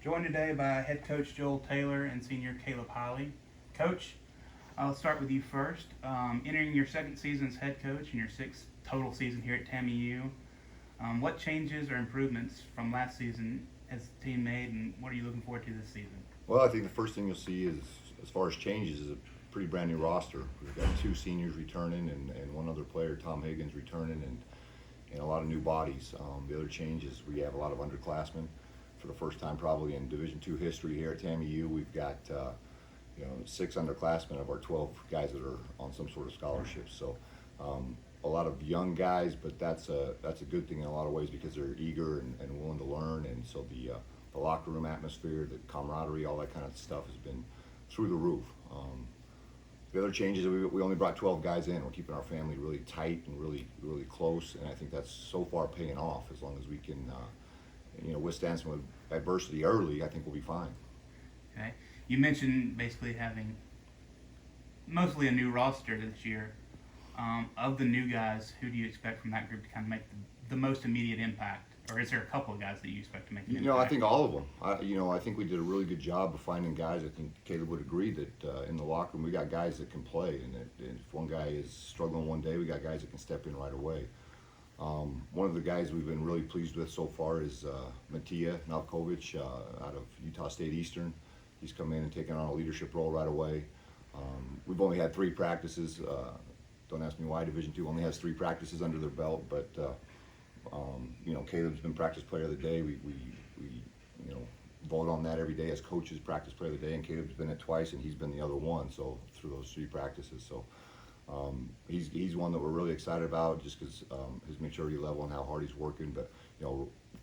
Joined today by head coach Joel Taylor and senior Caleb Highley. Coach, I'll start with you first. Entering your second season as head coach and your sixth total season here at TAMU, what changes or improvements from last season has the team made, and what are you looking forward to this season? Well, I think the first thing you'll see is, as far as changes, is a pretty brand new roster. We've got two seniors returning and one other player, Tom Higgins, returning, and a lot of new bodies. The other change is we have a lot of underclassmen for the first time probably in Division II history here at TAMU. We've got 6 underclassmen of our 12 guys that are on some sort of scholarship. So a lot of young guys, but that's a good thing in a lot of ways because they're eager and willing to learn, and so the locker room atmosphere, the camaraderie, all that kind of stuff has been through the roof. The other changes, we only brought 12 guys in. We're keeping our family really tight and really close, and I think that's so far paying off. As long as we can withstand some adversity early, I think we'll be fine. Okay, you mentioned basically having mostly a new roster this year. Of the new guys, who do you expect from that group to kind of make the most immediate impact? Or is there a couple of guys that you expect to make an impact? I think all of them. I think we did a really good job of finding guys. I think Caleb would agree that in the locker room we got guys that can play, and if one guy is struggling one day, we got guys that can step in right away. One of the guys we've been really pleased with so far is Matija Nalkovic out of Utah State Eastern. He's come in and taken on a leadership role right away. We've only had 3 practices. Don't ask me why Division II only has 3 practices under their belt, but Caleb's been practice player of the day. We vote on that every day as coaches, practice player of the day, and Caleb's been it twice, and he's been the other one. So through those 3 practices, so he's one that we're really excited about just because his maturity level and how hard he's working. But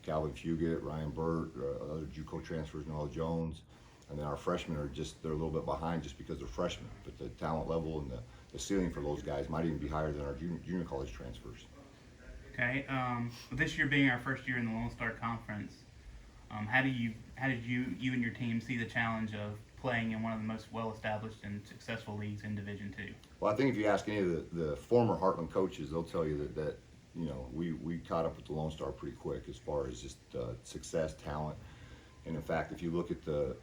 Calvin Fugit, Ryan Burt, other JUCO transfers, Noah Jones, and then our freshmen they're a little bit behind just because they're freshmen. But the talent level and the ceiling for those guys might even be higher than our junior college transfers. Okay, with this year being our first year in the Lone Star Conference, how did you and your team see the challenge of playing in one of the most well-established and successful leagues in Division II? Well, I think if you ask any of the former Heartland coaches, they'll tell you that we caught up with the Lone Star pretty quick as far as just success, talent, and in fact, if you look at the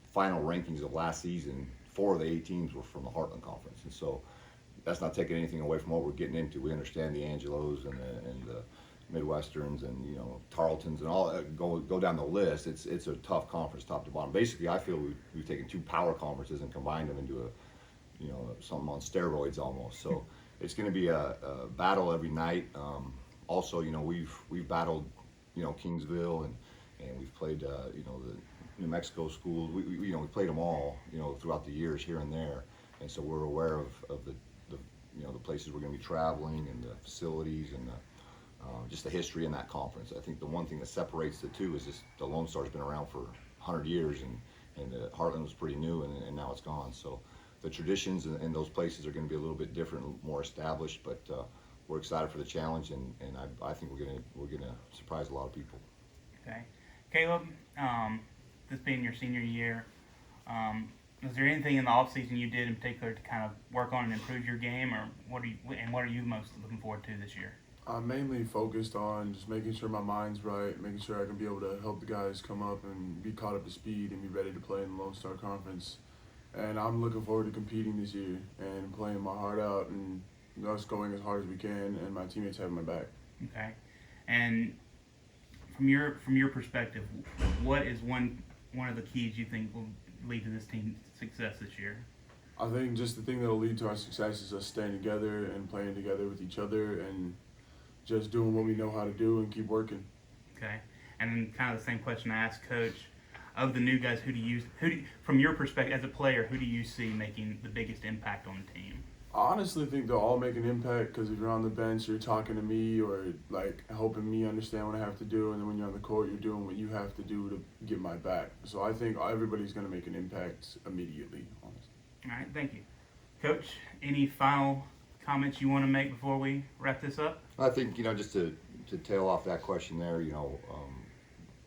final rankings of last season, 4 of the 8 teams were from the Heartland Conference, and so that's not taking anything away from what we're getting into. We understand the Angelos and the Midwesterns and Tarletons and all that. Go down the list. It's a tough conference, top to bottom. Basically, I feel we've taken 2 power conferences and combined them into something on steroids almost. So it's going to be a battle every night. Also, we've battled Kingsville and we've played the New Mexico schools. We played them all throughout the years here and there, and so we're aware of the places we're going to be traveling and the facilities and just the history in that conference. I think the one thing that separates the two is just the Lone Star's been around for 100 years and Heartland was pretty new and now it's gone. So the traditions in those places are going to be a little bit different, more established, but we're excited for the challenge and I think we're going to surprise a lot of people. Okay, Caleb, this being your senior year, is there anything in the offseason you did in particular to kind of work on and improve your game, or what are you most looking forward to this year? I'm mainly focused on just making sure my mind's right, making sure I can be able to help the guys come up and be caught up to speed and be ready to play in the Lone Star Conference. And I'm looking forward to competing this year and playing my heart out and us going as hard as we can and my teammates having my back. Okay, and from your perspective, what is one of the keys you think will lead to this team's success this year? I think just the thing that will lead to our success is us staying together and playing together with each other and just doing what we know how to do and keep working. Okay, and then kind of the same question I asked Coach. Of the new guys, from your perspective as a player, who do you see making the biggest impact on the team? I honestly think they'll all make an impact because if you're on the bench, you're talking to me or helping me understand what I have to do, and then when you're on the court, you're doing what you have to do to get my back. So I think everybody's going to make an impact immediately, honestly. All right, thank you. Coach, any final comments you want to make before we wrap this up? I think just to tail off that question there,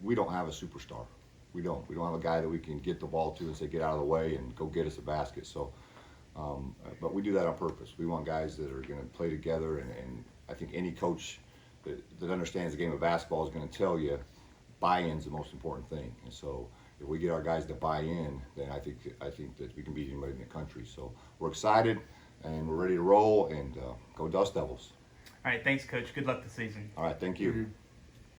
we don't have a superstar. We don't have a guy that we can get the ball to and say get out of the way and go get us a basket. So. But we do that on purpose. We want guys that are going to play together, and I think any coach that understands the game of basketball is going to tell you buy-in's the most important thing. And so if we get our guys to buy in, then I think that we can beat anybody in the country. So we're excited and we're ready to roll, and go Dust Devils. All right, thanks, Coach. Good luck this season. All right, thank you. Mhm.